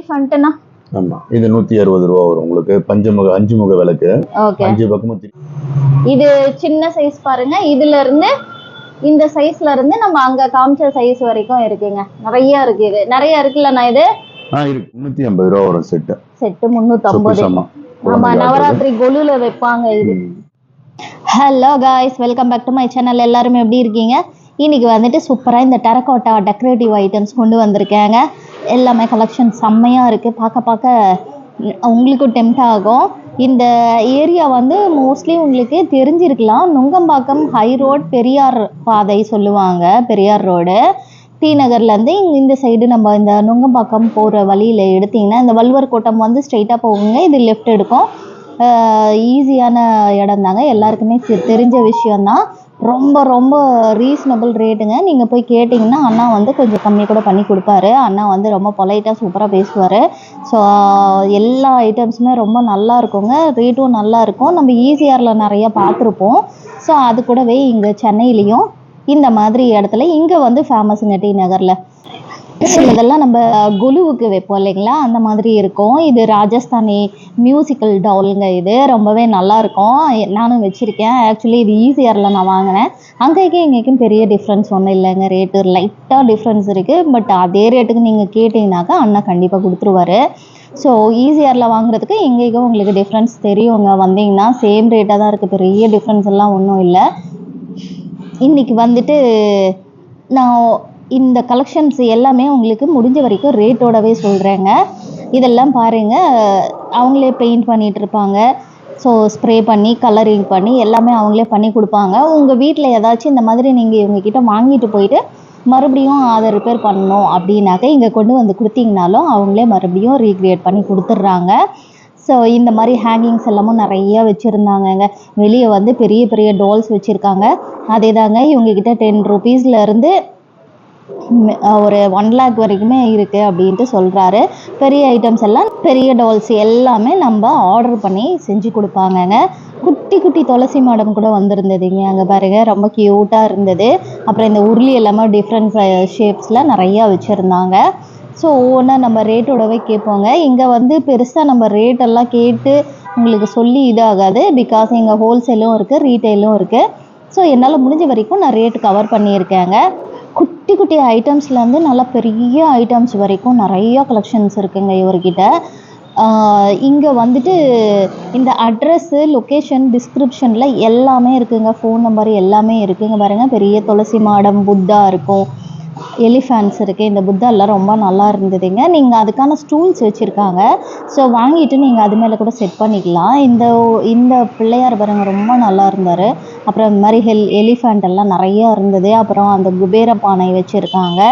எலிஃபண்ட்னா ஆமா இது 160 ரூபா வரும் உங்களுக்கு. பஞ்சமுக 5 முக விளக்கு. ஓகே 5 பக்கமும் இது சின்ன சைஸ் பாருங்க. இதுல இருந்து இந்த சைஸ்ல இருந்து நம்ம அங்க காமிச்ச சைஸ் வரைக்கும் இருக்குங்க. நிறைய இருக்கு. இது நிறைய இருக்குல்ல. நான் இது இருக்கு 350 ரூபா வரும் செட் 350. ஆமா நவராத்திரி கொலுல வைப்பாங்க இது. Hello guys, welcome back to my channel. எல்லாருமே எப்படி இருக்கீங்க? இன்னைக்கு வந்துட்டு சூப்பராக இந்த டெரகோட்டா டெக்கரேட்டிவ் ஐட்டம்ஸ் கொண்டு வந்திருக்காங்க. எல்லாமே கலெக்ஷன் செம்மையாக இருக்குது. பார்க்க உங்களுக்கும் டெம்ட் ஆகும். இந்த ஏரியா வந்து மோஸ்ட்லி உங்களுக்கு தெரிஞ்சிருக்கலாம். நுங்கம்பாக்கம் ஹை ரோட், பெரியார் பாதை சொல்லுவாங்க. பெரியார் ரோடு டி நகர்லேருந்து இந்த சைடு நம்ம இந்த நுங்கம்பாக்கம் போகிற வழியில் எடுத்திங்கன்னா இந்த வள்ளுவர் கோட்டம் வந்து ஸ்ட்ரைட்டாக போகுங்க. இது லெஃப்ட் எடுக்கும். ஈஸியான இடம் தாங்க, எல்லாருக்குமே தெரிஞ்ச விஷயந்தான். ரொம்ப ரொம்ப ரீசனபிள் ரேட்டுங்க. நீங்கள் போய் கேட்டிங்கன்னா அண்ணா வந்து கொஞ்சம் கம்மி கூட பண்ணி கொடுப்பாரு. அண்ணா வந்து ரொம்ப பொலைட்டாக சூப்பராக பேசுவார். ஸோ எல்லா ஐட்டம்ஸுமே ரொம்ப நல்லா இருக்குங்க. ரேட்டும் நல்லா இருக்கும். நம்ம ஈசிஆரில் நிறையா பார்த்துருப்போம். ஸோ அது கூடவே இங்கே சென்னையிலையும் இந்த மாதிரி இடத்துல இங்கே வந்து ஃபேமஸுங்க டி நகரில். இதெல்லாம் நம்ம குலுவுக்கு வைப்போம் இல்லைங்களா, அந்த மாதிரி இருக்கும். இது ராஜஸ்தானி மியூசிக்கல் டவுலுங்க. இது ரொம்பவே நல்லா இருக்கும். நானும் வச்சுருக்கேன். ஆக்சுவலி இது ஈசிஆரில் நான் வாங்கினேன். அங்கேயும் இங்கேயும் பெரிய டிஃப்ரென்ஸ் ஒன்றும் இல்லைங்க. ரேட்டு லைட்டாக டிஃப்ரென்ஸ் இருக்குது. பட் அதே ரேட்டுக்கு நீங்கள் கேட்டிங்கனாக்கா அண்ணா கண்டிப்பாக கொடுத்துருவாரு. ஸோ ஈசிஆரில் வாங்குறதுக்கு எங்கேயும் உங்களுக்கு டிஃப்ரென்ஸ் தெரியுங்க. வந்தீங்கன்னா சேம் ரேட்டாக தான் இருக்குது. பெரிய டிஃப்ரென்ஸ் எல்லாம் ஒன்றும் இல்லை. இன்றைக்கி வந்துட்டு நான் இந்த கலெக்ஷன்ஸ் எல்லாமே உங்களுக்கு முடிஞ்ச வரைக்கும் ரேட்டோடவே சொல்கிறேங்க. இதெல்லாம் பாருங்கள், அவங்களே பெயிண்ட் பண்ணிகிட்டு இருப்பாங்க. ஸோ ஸ்ப்ரே பண்ணி கலரிங் பண்ணி எல்லாமே அவங்களே பண்ணி கொடுப்பாங்க. உங்கள் வீட்டில் ஏதாச்சும் இந்த மாதிரி நீங்கள் இவங்கக்கிட்ட வாங்கிட்டு போயிட்டு மறுபடியும் அதை ரிப்பேர் பண்ணணும் அப்படின்னாக்க இங்கே கொண்டு வந்து கொடுத்தீங்கனாலும் அவங்களே மறுபடியும் ரீக்ரியேட் பண்ணி கொடுத்துட்றாங்க. ஸோ இந்த மாதிரி ஹேங்கிங்ஸ் எல்லாமும் நிறையா வச்சுருந்தாங்கங்க. வெளியே வந்து பெரிய பெரிய டால்ஸ் வச்சுருக்காங்க. அதே தாங்க இவங்கக்கிட்ட 10 ரூபீஸ்லேருந்து ஒரு 1 lakh வரைக்குமே இருக்குது அப்படின்ட்டு சொல்கிறாரு. பெரிய ஐட்டம்ஸ் எல்லாம், பெரிய டால்ஸ் எல்லாமே நம்ம ஆர்டர் பண்ணி செஞ்சு கொடுப்பாங்கங்க. குட்டி குட்டி துளசி மாடம் கூட வந்திருந்ததுங்க. அங்கே பாருங்க, ரொம்ப க்யூட்டாக இருந்தது. அப்புறம் இந்த உருளி எல்லாமே டிஃப்ரெண்ட் ஷேப்ஸில் நிறையா வச்சுருந்தாங்க. ஸோ ஒவ்வொன்றா நம்ம ரேட்டோடவே கேட்போங்க. இங்கே வந்து பெருசாக நம்ம ரேட்டெல்லாம் கேட்டு உங்களுக்கு சொல்லி இதாகாது. பிகாஸ் இங்கே ஹோல்சேலும் இருக்குது, ரீட்டெயிலும் இருக்குது. ஸோ என்னால் முடிஞ்ச வரைக்கும் நான் ரேட்டு கவர் பண்ணியிருக்கேங்க. குட்டி குட்டி ஐட்டம்ஸ்லேருந்து நல்லா பெரிய ஐட்டம்ஸ் வரைக்கும் நிறையா கலெக்ஷன்ஸ் இருக்குங்க இவர்கிட்ட. இங்கே வந்துட்டு இந்த அட்ரஸ்ஸு, லொக்கேஷன், டிஸ்கிரிப்ஷனில் எல்லாமே இருக்குதுங்க. ஃபோன் நம்பர் எல்லாமே இருக்குதுங்க. பாருங்கள், பெரிய துளசி மாடம், புத்தா இருக்கும், எலிஃபேண்ட்ஸ் இருக்குது. இந்த புத்தாலாம் ரொம்ப நல்லா இருந்ததுங்க. நீங்கள் அதுக்கான ஸ்டூல்ஸ் வச்சுருக்காங்க. ஸோ வாங்கிட்டு நீங்கள் அது மேலே கூட செட் பண்ணிக்கலாம். இந்த பிள்ளையார் பாருங்க ரொம்ப நல்லா இருந்தார். அப்புறம் இந்த மாதிரி எலிஃபேண்ட் எல்லாம் நிறையா இருந்தது. அப்புறம் அந்த குபேர பானை வச்சுருக்காங்க.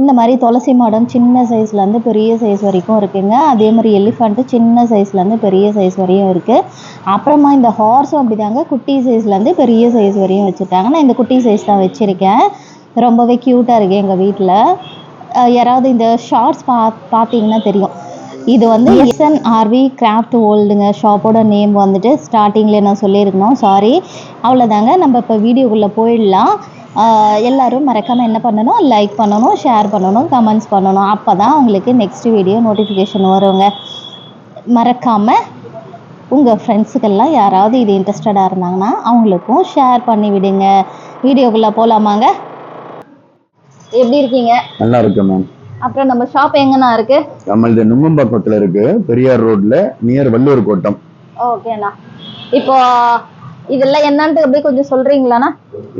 இந்த மாதிரி துளசி மாடம் சின்ன சைஸ்லேருந்து பெரிய சைஸ் வரைக்கும் இருக்குதுங்க. அதே மாதிரி எலிஃபேண்ட்டு சின்ன சைஸ்லேருந்து பெரிய சைஸ் வரையும் இருக்குது. அப்புறமா இந்த ஹார்ஸும் அப்படி தாங்க, குட்டி சைஸ்லேருந்து பெரிய சைஸ் வரையும் வச்சுருக்காங்க. நான் இந்த குட்டி சைஸ் தான் வச்சுருக்கேன். ரொம்பவே க்யூட்டாக இருக்குது. எங்கள் வீட்டில் யாராவது இந்த ஷார்ட்ஸ் பார்த்தீங்கன்னா தெரியும். இது வந்து SNRV கிராஃப்ட் வேர்ல்டுங்க. ஷாப்போட நேம் வந்துட்டு ஸ்டார்டிங்கில் நான் சொல்லியிருக்கணும், சாரி. அவ்வளோதாங்க. நம்ம இப்போ வீடியோக்குள்ளே போயிடலாம். எல்லோரும் மறக்காமல் என்ன பண்ணணும், லைக் பண்ணணும், ஷேர் பண்ணணும், கமெண்ட்ஸ் பண்ணணும். அப்போ தான் உங்களுக்கு நெக்ஸ்ட் வீடியோ நோட்டிஃபிகேஷன் வருங்க. மறக்காமல் உங்கள் ஃப்ரெண்ட்ஸுக்கெல்லாம் யாராவது இது இன்ட்ரெஸ்டடாக இருந்தாங்கன்னா அவங்களுக்கும் ஷேர் பண்ணி விடுங்க. வீடியோக்குள்ளே போகலாமாங்க? எப்படி இருக்கீங்க? நல்லா இருக்கேன் மேம். அப்புறம் நம்ம ஷாப் எங்கண்ணா இருக்கு? நம்ம இந்த நுங்கம்பாக்கத்தில் இருக்கு, பெரியார் ரோட்ல, நியர் வள்ளுவர் கோட்டம். ஓகேண்ணா. இப்போ இதெல்லாம் என்னன்ட்டு அப்படியே கொஞ்சம் சொல்றீங்களாண்ணா?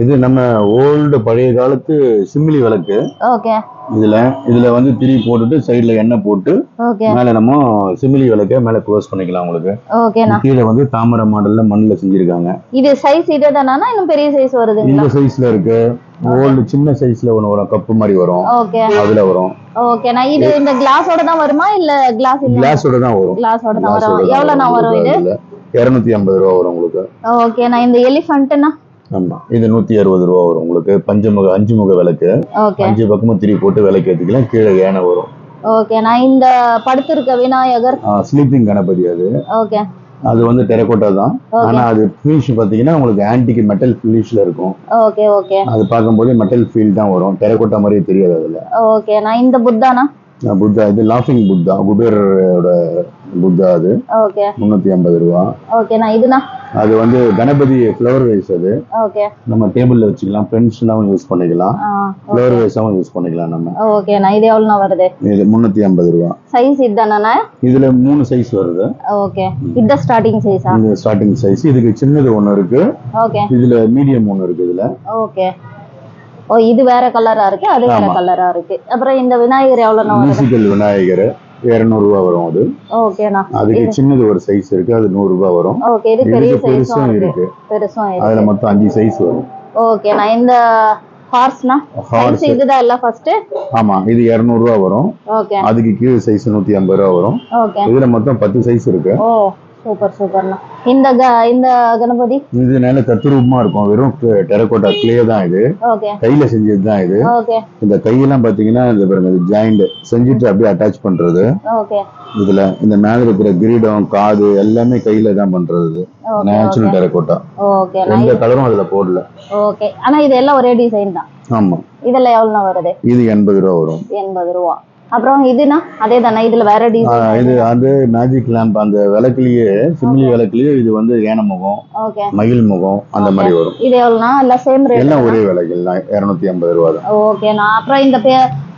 இது நம்ம ஓல்டு பழைய காலத்து சிம்லி விளக்கு. ஓகே. இதுல வந்து திரி போட்டுட்டு சைடுல எண்ணெய் போட்டு மேல நம்ம சிமிலி விளக்க மேல க்ளோஸ் பண்ணிக்கலாம் உங்களுக்கு. ஓகேண்ணா. கீழே வந்து தாமரை மாடல்ல மண்ணுல செஞ்சிருக்காங்க. இது சைஸ் இதுதானா, இன்னும் பெரிய சைஸ் வருதுங்களா? இந்த சைஸ்ல இருக்கு. ஓல்டு சின்ன சைஸ்ல ஒன்னு வரும், கப்பு மாதிரி வரும். ஓகே. அதுல வரும். ஓகேண்ணா. இது இந்த கிளாஸோட தான் வருமா இல்ல கிளாஸ் இல்ல? கிளாஸோட தான் வரும். கிளாஸோட தான் வரும். எவ்வளவுண்ணா வரும் இது? 250 ரூபா வரும் உங்களுக்கு. ஓகேண்ணா. இந்த எலிஃபண்ட்னா? ஆமா, இது 160 ரூபா வரும் உங்களுக்கு. 5 முக விளக்கு. 5 பக்கமும் திரி போட்டு விளக்கு ஏத்திக்கலாம். கீழே யானை வரும். ஓகே. நான் இந்த படுத்திருக்க விநாயகர் ஸ்லீப்பிங் கணபதி. அது வந்து டெரகோட்டா தான். ஆனா அது ஃபினிஷ் பாத்தீங்கன்னா உங்களுக்கு ஆன்டிக் மெட்டல் ஃபினிஷ்ல இருக்கும். Okay okay. அது பாக்கும்போது மெட்டல் ஃபீல் தான் வரும். டெரகோட்டா மாதிரி தெரியாது அதுல. ஓகே. நான் இந்த புத்தானா? புத்தா இது லாஃபிங் புத்தா, குபேரோட புத்தா. அது ஓகே 350 ரூபா. ஓகேண்ணா. இதுனா அது வந்து கணபதி ஃப்ளவர் வைஸ். அது ஓகே நம்ம டேபிள்ல வச்சுக்கலாம், பென்ஷனாவும் யூஸ் பண்ணிக்கலாம், ஃப்ளவர் வைஸாவும் யூஸ் பண்ணிக்கலாம் நம்ம. ஓகேண்ணா. இது எவ்வளோண்ணா வருது? இது 350 ரூபா. சைஸ் இதுதானே? இதுல 3 சைஸ் வருது. ஓகே. இது ஸ்டார்டிங் சைஸா? இது ஸ்டார்டிங் சைஸ். இதுக்கு சின்னது ஒன்னு இருக்கு. ஓகே. இதுல மீடியம் ஒன்னு இருக்கு இதுல. ஓகே. ஓ, இது வேற கலரா இருக்கு, அது வேற கலரா இருக்கு. அப்புறம் இந்த விநாயகர் எவ்வளவுண்ணா வருது? மியூசிக்கல் விநாயகர் 200 ரூபா வரும் அது. ஓகேண்ணா. அதுக்கு சின்னது ஒரு சைஸ் இருக்கு, அது 100 ரூபா வரும். ஓகே. இது பெரிய சைஸும் இருக்கு, பெருசும் இருக்கு. அதுல மொத்தம் 5 சைஸ் வரும். ஓகேண்ணா. இந்த ஹார்ஸ்னா சைஸ் இதுதான் இல்ல ஃபர்ஸ்ட்? ஆமா, இது 200 ரூபா வரும். ஓகே. அதுக்கு கீழ சைஸ் 150 ரூபா வரும். ஓகே. இதுல மொத்தம் 10 சைஸ் இருக்கு. ஓ சூப்பர் சூப்பர்ண்ணா. இந்த கணபதி இது நல்ல தத்ரூபமா இருக்கும். வெறும் டெரகோட்டா கிளே தான் இது. ஓகே. கையில செஞ்சது தான் இது. ஓகே. இந்த கையெல்லாம் பாத்தீங்கன்னா இந்த பாருங்க, இது ஜாயிண்ட் செஞ்சுட்டு அப்படியே அட்டாச் பண்றது. ஓகே. இதுல இந்த மேல இருக்கிற கிரீடம், காது எல்லாமே கையில தான் பண்றது. Natural terracotta. ஓகே. எந்த கலரும் அதுல போடல. ஓகே. ஆனா இது எல்லாம் ஒரே டிசைன் தான். ஆமா. இதெல்லாம் எவ்வளவுண்ணா வருது? இது 80 ரூபா வரும். 80 ரூபா. அப்புறம் இதுனா அதே தானே? இதுல வேற டிசைன்? இது அது மேஜிக் லேம்ப். அந்த விளக்குலயே சிம்லி விளக்குலயே இது வந்து ஏன முகம், மயில் முகம் அந்த மாதிரி வரும். இது எவ்வளவுனா? எல்லாம் சேம் ரேட்? எல்லாம் ஒரே விலைகள் தான், 250 ரூபா தான். ஓகேண்ணா. அப்புறம் இந்த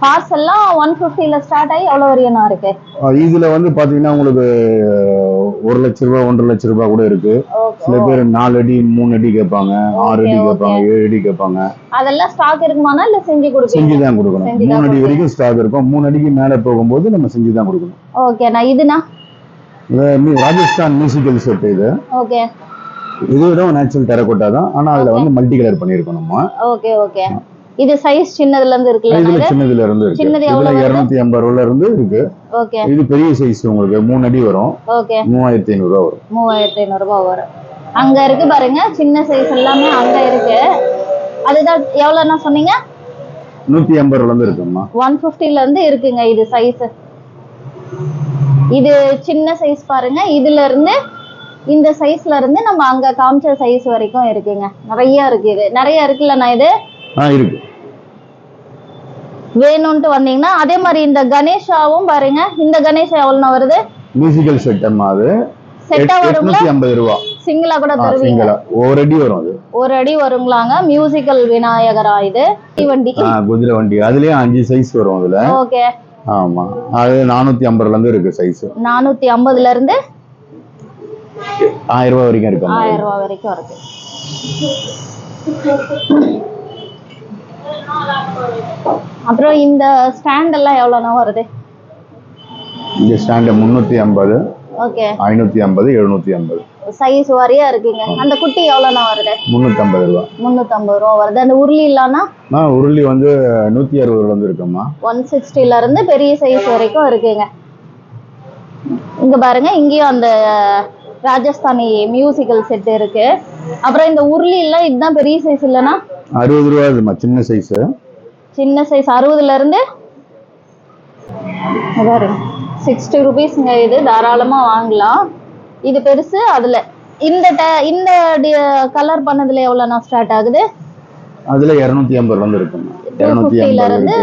பார்ட்ஸ் எல்லாம் 150ல ஸ்டார்ட் ஆகி எவ்வளவு வரையும் இருக்கு? இதுல வந்து பாத்தீங்கன்னா உங்களுக்கு 1 லட்ச ரூபாய், 1.5 லட்ச ரூபாய் கூட இருக்கு. சில பேர் 4 அடி 3 அடி கேட்பாங்க, 6 அடி கேட்பாங்க, 7 அடி கேட்பாங்க. அதெல்லாம் ஸ்டாக் இருக்குமானா இல்ல செஞ்சு கொடுப்பீங்க? செஞ்சு தான் கொடுக்கணும். 3 அடி வரைக்கும் ஸ்டாக் இருக்கும். 3 அடிக்கு மேல போகும்போது நம்ம செஞ்சு தான் கொடுக்கணும். ஓகேண்ணா. இதுனா ராஜஸ்தான் மியூசிக்கல் செட். இது ஓகே. இதோட நேச்சுரல் டெரகோட்டா தான், ஆனா அதுல வந்து மல்டி கலர் பண்ணிருக்கோம் நம்ம. Okay okay. இது சைஸ் சின்னதுல இருந்து இருக்குல்ல? இதுல சின்னதுல இருந்து இருக்கு. இதுல 250 ரூபாயில இருந்து இருக்கு. ஓகே. இது பெரிய சைஸ் உங்களுக்கு 3 அடி வரும். ஓகே. 3500 ரூபாய் வரும். 3500 ரூபாய் வரும். அங்க இருக்கு பாருங்க, சின்ன சைஸ் எல்லாமே அங்க இருக்கு. அதுதான் எவ்வளவுன்னா சொன்னீங்க? 150 ரூபாயில இருந்து இருக்குமா? 150ல இருந்து இருக்குங்க இது சைஸ். இது சின்ன சைஸ் பாருங்க. இதுல இருந்து இந்த சைஸ்ல இருந்து நம்ம அங்க காமிச்ச சைஸ் வரைக்கும் இருக்குங்க. நிறைய இருக்கு. இது நிறைய இருக்குல்லண்ணா? இது இருக்கு. வேணும்ட்டு வந்தீங்கன்னா அதே மாதிரி இந்த கணேஷாவும் பாருங்க. இந்த கணேஷா எவ்வளவு வருது? Musical set. அது செட்டா வரும்ல? 850 ரூபாய். சிங்கிளா கூட தருவீங்க? ஒரு அடி வரும். அது ஒரு அடி வருங்களாங்க. மியூசிக்கல் விநாயகரா இது? வண்டி குதிரை வண்டி. அதுலயே 5 சைஸ் வரும் அதுல. ஓகே. ஆமா. அது 450ல இருந்து இருக்கு சைஸ். 450ல இருந்து 1000 ரூபாய் வரைக்கும் இருக்கு. 1000 ரூபாய் வரைக்கும் இருக்கு. அப்புறம் இந்த ஸ்டாண்ட் எல்லாம் எவ்வளவுனா வருது? இந்த ஸ்டாண்ட் 350. ஓகே. 550, 750. சைஸ் வாரியா இருக்குங்க. அந்த குட்டி எவ்வளவுனா வருது? 350 ரூபாய். 350 ரூபாய் வருது. அந்த உருளி இல்லனா? உருளி வந்து 160 ரூபாயில இருந்து இருக்குமா? 160ல இருந்து பெரிய சைஸ் வரைக்கும் இருக்குங்க. இங்க பாருங்க, இங்கேயும் அந்த ராஜஸ்தானி மியூசிக்கல் செட் இருக்கு. அப்புறம் இந்த உருளி எல்லாம் இதுதான் பெரிய சைஸ் இல்லனா? 60 ரூபாய் சின்ன சைஸ். சின்ன சைஸ் 60ல இருந்து 60 ரூபீஸ்ங்க. இது தாராளமா வாங்கலாம். இது பெருசு. அதுல இந்த கலர் பண்ணதுல எவ்வளவுனா ஸ்டார்ட் ஆகுது? அதுல 250 ல இருந்து இருக்கு. 250ல இருந்து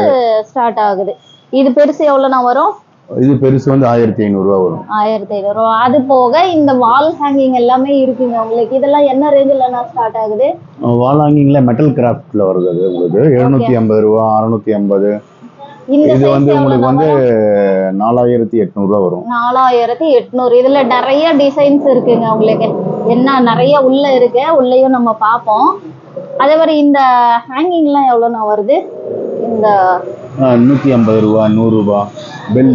ஸ்டார்ட் ஆகுது. இது பெருசு எவ்வளவுனா வரும்? இது பெருசு வந்து 1500 ரூபாய் வரும். 1500 ரூபாய். அது போக இந்த வால் ஹேங்கிங் எல்லாமே இருக்குங்க உங்களுக்கு. இதெல்லாம் என்ன ரேஞ்சிலனா ஸ்டார்ட் ஆகுது? வால் ஹேங்கிங்ல மெட்டல் கிராஃப்ட்ல வருது. அது உங்களுக்கு 750 ரூபாய், 650. இது வந்து உங்களுக்கு வந்து 4800 ரூபாய் வரும். 4800. இதுல நிறைய டிசைன்ஸ் இருக்குங்க உங்களுக்கு. என்ன நிறைய உள்ள இருக்கு. உள்ளேயும் நம்ம பார்ப்போம். அதே மாதிரி இந்த ஹேங்கிங்லாம் எவ்வளோண்ணா வருது? இந்த 150 ரூபாய், 100 ரூபாய் பெல்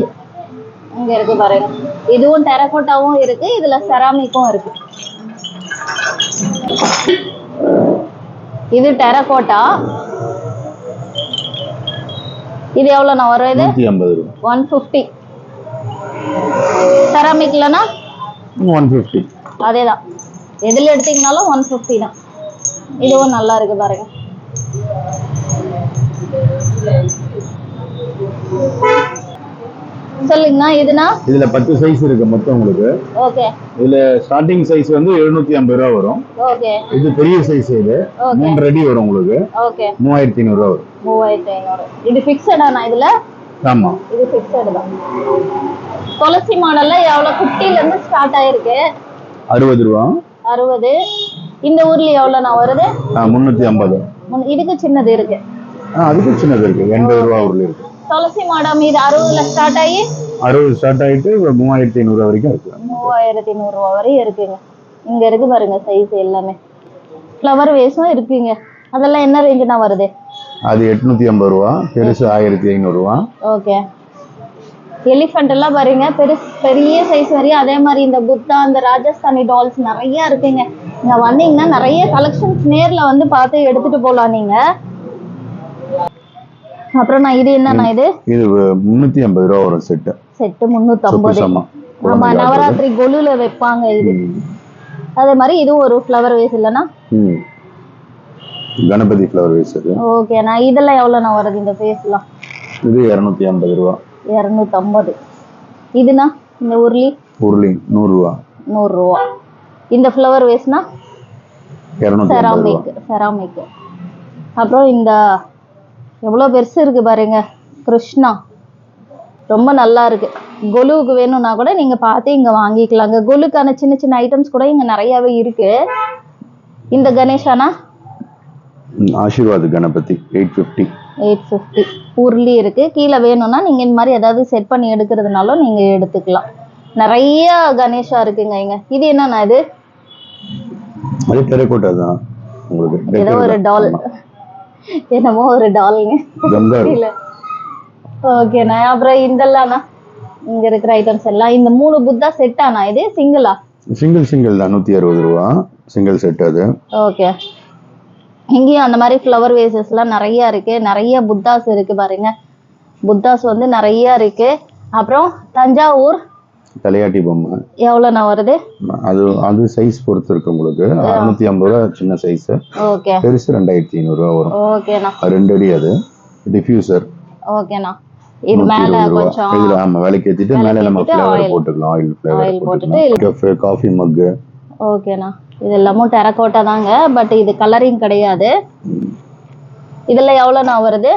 இங்க இருக்கு பாருங்க. இதுவும் டெரகோட்டாவும் இருக்கு, இதுல செராமிக்கும் இருக்கு. இது டெரகோட்டா. இது எவ்வளோண்ணா வரும்? இது 150 ரூபாய். 150. செராமிக்லனா 150. அதேதான். எதுல எடுத்தீங்கனாலும் 150 தான். இதுவும் நல்லா இருக்கு பாருங்க. சொல்லுங்கண்ணா. இதுல 10 சைஸ் இருக்கு மொத்தம் உங்களுக்கு. ஓகே. இதுல ஸ்டார்டிங் சைஸ் வந்து 750 ரூபாய் வரும். ஓகே. இது பெரிய சைஸ். இது 3 அடி வரும் உங்களுக்கு. ஓகே. 3500 ரூபாய் வரும். 3500. இது ஃபிக்ஸடானா? இதுல ஆமா இது ஃபிக்ஸட் தான். துளசி மாடல்ல எவ்வளவு குட்டில இருந்து ஸ்டார்ட் ஆயிருக்கு? 60 ரூபா. 60. இந்த ஊர்ல எவ்வளவு நான் வருது? 350. இதுக்கு சின்னது இருக்கு. அதுக்கு சின்னது இருக்கு. 80 ரூபா ஊர்ல இருக்கு. துளசி மாடம் இது 60ல ஸ்டார்ட் ஆகி 60 ஸ்டார்ட் ஆயிட்டு 3500 ரூபா வரைக்கும் இருக்கு. 3500 ரூபா வரையும் இருக்குங்க. இங்க இருக்கு பாருங்க சைஸ் எல்லாமே. ஃப்ளவர் வேஸும் இருக்குங்க. அதெல்லாம் என்ன ரேஞ்சுனா வருது? அது 850 ரூபா. பெருசு 1500 ரூபா. ஓகே. எலிஃபண்ட் எல்லாம் பாருங்க பெரிய சைஸ் வரையும். அதே மாதிரி இந்த புத்தா, இந்த ராஜஸ்தானி டால்ஸ் நிறைய இருக்குங்க. இங்க வந்தீங்கன்னா நிறைய கலெக்ஷன்ஸ் நேர்ல வந்து பார்த்து எடுத்துட்டு போலாம் நீங்க. அப்புறம் நான் இது என்னன்னா இது 350 ரூபா வரும் செட் 350. ஆமா, நவராத்திரி கொலுல வைப்பாங்க இது. அதே மாதிரி இதுவும் ஒரு ஃப்ளவர் வேஸ் இல்லனா கணபதி ஃப்ளவர் வேஸ் இது. ஓகே. நான் இதெல்லாம் எவ்வளவு நான் வருது இந்த ஃபேஸ்லாம்? இது 250 ரூபா. 250. இதுனா இந்த உருளி 100 ரூபா. 100 ரூபா. இந்த ஃப்ளவர் வேஸ்னா 250 ரூபா. செராமிக். அப்புறம் இந்த எவ்வளவு பெருசு இருக்கு பாருங்க, கிருஷ்ணா. ரொம்ப நல்லா இருக்கு. கொலுவுக்கு வேணும்னா கூட நீங்க பார்த்து இங்க வாங்கிக்கலாங்க. கொலுக்கான சின்ன சின்ன ஐட்டம்ஸ் கூட இங்க நிறையவே இருக்கு. இந்த கணேஷானா ஆசீர்வாத் கணபதி 850. உருளி இருக்கு. கீழே வேணும்னா நீங்க இந்த மாதிரி ஏதாவது செட் பண்ணி எடுக்கிறதுனாலும் நீங்க எடுத்துக்கலாம். நிறைய கணேஷா இருக்குங்க இங்க. இது என்னன்னா இது? அது டெரகோட்டா தான் உங்களுக்கு. ஏதோ ஒரு டால், என்னமோ ஒரு டால்ங்க. ஓகேண்ணா. அப்புறம் இதெல்லாம் இங்க இருக்கிற ஐட்டம்ஸ் எல்லாம் இந்த 3 புத்தா செட் ஆனா இது சிங்கிளா? சிங்கிள் தான் 160 ரூபா சிங்கிள் செட் அது. ஓகே. இங்கேயும் அந்த மாதிரி ஃப்ளவர் வேசஸ் எல்லாம் நிறைய இருக்கு. நிறைய புத்தாஸ் இருக்கு பாருங்க. புத்தாஸ் வந்து நிறைய இருக்கு. அப்புறம் தஞ்சாவூர் தலையாட்டி பொம்மை எவ்வளோண்ணா வருது? அது சைஸ் பொறுத்து இருக்கு உங்களுக்கு. 650 ரூபா சின்ன சைஸ். ஓகே. பெருசு 2500 ரூபா வரும். ஓகேண்ணா. 2 அடி அது டிஃப்யூசர். ஓகேண்ணா. இது மேல கொஞ்சம் இதுல ஆமா விலைக்கு ஏத்திட்டு மேல நம்ம ஃப்ளேவர் போட்டுக்கலாம். ஆயில் ஃப்ளேவர் போட்டுட்டு காஃபி மக். ஓகேண்ணா. இது எல்லாமும் டெரகோட்டா தாங்க, பட் இது கலரிங் கிடையாது. இதெல்லாம் எவ்வளோண்ணா வருது?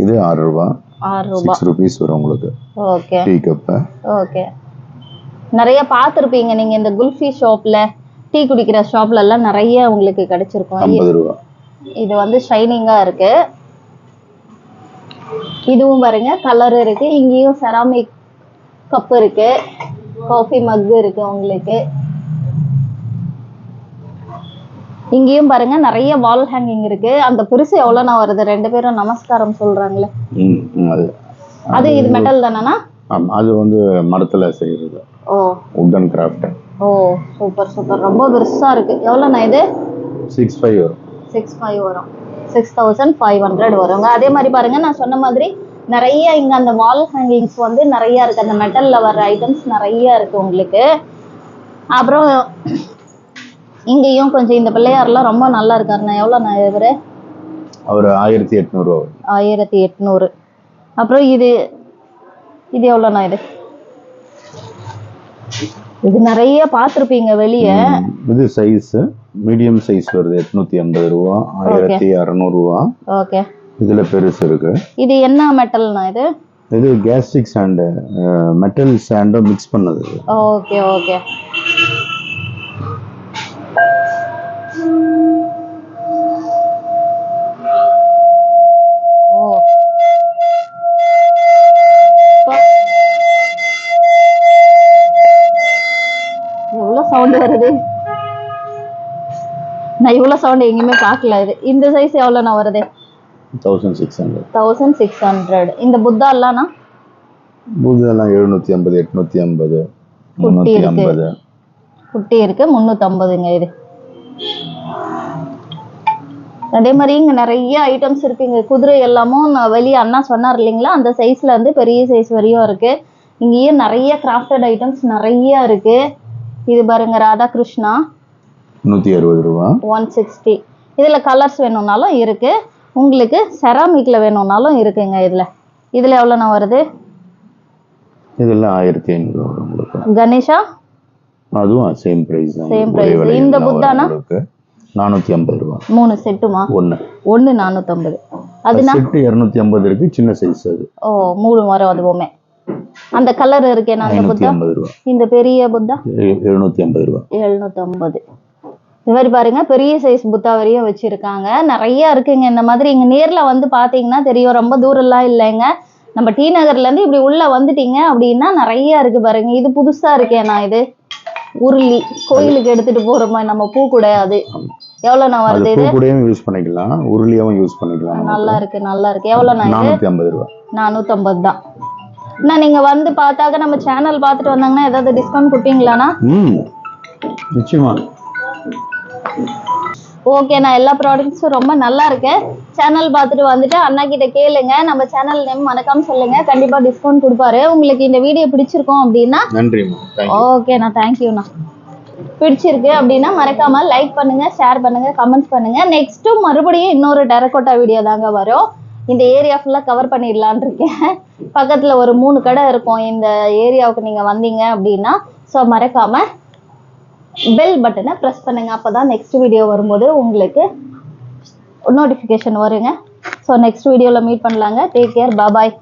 இது 6 ரூபா. 6 ரூபீஸ் வரும் உங்களுக்கு. ஓகே. Tea cup. ஓகே. நிறைய பார்த்துருப்பீங்க நீங்க இந்த குல்ஃபி ஷாப்ல, டீ குடிக்கிற ஷாப்ல எல்லாம் நிறைய உங்களுக்கு கிடைச்சிருக்கும். 50 ரூபா. இது வந்து ஷைனிங்கா இருக்கு. இதுவும் பாருங்க கலர் இருக்கு. இங்கேயும் செராமிக் கப் இருக்கு, காஃபி மக் இருக்கு உங்களுக்கு. இங்கேயும் பாருங்க நிறைய வால் ஹேங்கிங் இருக்கு. அந்த பெருசு எவ்வளோண்ணா வருது? 2 பேரும் நமஸ்காரம் சொல்றாங்களே அது இது மெட்டல் தானா? அது வந்து மரத்துல செய்யறது. ஓ, வுடன் கிராஃப்ட். ஓ, சூப்பர். ரொம்ப பெருசா இருக்கு. எவ்வளோண்ணா இது? 65 வரும். 65 வரும். 6500 வருங்க. அதே மாதிரி பாருங்க நான் சொன்ன மாதிரி நிறைய இங்க அந்த வால் ஹேங்கிங்ஸ் வந்து நிறைய இருக்கு. அந்த மெட்டல்ல வர ஐட்டம்ஸ் நிறைய இருக்கு உங்களுக்கு. அப்புறம் இங்கேயும் கொஞ்சம் இந்த பிள்ளையார்லாம் ரொம்ப நல்லா இருக்காருண்ணா. எவ்வளோண்ணா இவரு? அவர் 1800 ரூபா. 1800. அப்புறம் இது எவ்வளோண்ணா? இது நிறைய பார்த்துருப்பீங்க வெளியே. இது சைஸ் மீடியம் சைஸ் வருது. 850 ரூபா. 1600 ரூபா. ஓகே. இதுல பெருசு இருக்கு. இது என்ன மெட்டல்னா இது? இது கேஸ்ட்ரிக் சாண்ட், மெட்டல் சாண்ட் மிக்ஸ் பண்ணது. ஓகே. ஓ, எவ்வளவு சவுண்ட் வருது. நான் இவ்வளவு சவுண்ட் எங்கேயுமே பார்க்கல. இந்த சைஸ் எவ்வளோண்ணா வருது? 1600. இந்த புத்தா எல்லாம் 750, 850, 350. குட்டி இருக்கு 350ங்க இது. அதே மாதிரி இங்க நிறைய ஐட்டம்ஸ் இருக்குங்க. குதிரை எல்லாமும் வெளியே அண்ணா சொன்னார் இல்லைங்களா, அந்த சைஸ்ல இருந்து பெரிய சைஸ் வரையும் இருக்கு. இங்கேயும் நிறைய கிராஃப்டட் ஐட்டம்ஸ் நிறைய இருக்கு. இது பாருங்க ராதாகிருஷ்ணா 160 ரூபா. 160. இதுல கலர்ஸ் வேணும்னாலும் இருக்கு. உங்களுக்கு செராமிக்ல வேணும்னாலும் இருக்குங்க. இதுல எவ்வளோண்ணா வருது? இதெல்லாம் 1500 வரும் உங்களுக்கு. கணேஷா அதுவும் சேம் பிரைஸ் தான். Same price. இந்த புத்தானா 450 ரூபா. 3 செட்டுமா? 1 450. அதுனா செட் 250 இருக்கு, சின்ன சைஸ் அது. ஓ 3 வரும் அதுவுமே. அந்த கலர் இருக்கே நான் அந்த புத்தா 550 ரூபாய். இந்த பெரிய புத்தா 750 ரூபாய். 750. இது மாதிரி பாருங்க பெரிய சைஸ் புத்தா வரையும் வச்சிருக்காங்க. நிறைய இருக்குங்க இந்த மாதிரி. இங்க நேர்ல வந்து பாத்தீங்கன்னா தெரியும், ரொம்ப தூரம்லாம் இல்லைங்க. நம்ம டி நகர்ல இருந்து இப்படி உள்ள வந்துட்டீங்க அப்படின்னா நிறைய இருக்கு பாருங்க. இது புதுசா இருக்கேண்ணா, இது உருளி கோயிலுக்கு எடுத்துட்டு போறோமா நம்ம பூ கூட, அது எவ்வளோண்ணா வருது? இது கூடயும் யூஸ் பண்ணிக்கலாம், உருளியாவும் யூஸ் பண்ணிக்கலாம். நல்லா இருக்கு நல்லா இருக்கு. எவ்வளோண்ணா இது? 450 ரூபாய். 450 தான். அண்ணா நீங்க வந்து பார்த்தாக்க நம்ம சேனல் பார்த்துட்டு வந்தாங்கன்னா ஏதாவது டிஸ்கவுண்ட் கொடுப்பீங்களாண்ணா? நிச்சயமா. ஓகேண்ணா, எல்லா ப்ராடக்ட்ஸும் ரொம்ப நல்லா இருக்கு. சேனல் பார்த்துட்டு வந்துட்டு அண்ணா கிட்ட கேளுங்க, நம்ம சேனல் நேம் மறக்காம சொல்லுங்க, கண்டிப்பா டிஸ்கவுண்ட் கொடுப்பாரு. உங்களுக்கு இந்த வீடியோ பிடிச்சிருக்கும் அப்படின்னா நன்றிம்மா. ஓகேண்ணா, தேங்க்யூண்ணா. பிடிச்சிருக்கு அப்படின்னா மறக்காம லைக் பண்ணுங்க, ஷேர் பண்ணுங்க, கமெண்ட்ஸ் பண்ணுங்க. நெக்ஸ்ட்டும் மறுபடியும் இன்னொரு டெரகோட்டா வீடியோ தாங்க வரும். இந்த ஏரியா ஃபுல்லா கவர் பண்ணிடலான் இருக்கேன். பக்கத்துல ஒரு 3 கடை இருக்கும் இந்த ஏரியாவுக்கு நீங்க வந்தீங்க அப்படின்னா. ஸோ மறக்காம பெல் பட்டனை ப்ரெஸ் பண்ணுங்க, அப்பதான் நெக்ஸ்ட் வீடியோ வரும்போது உங்களுக்கு நோட்டிஃபிகேஷன் வருங்க. ஸோ நெக்ஸ்ட் வீடியோவில் மீட் பண்ணலாங்க. டேக் கேர், பாய்.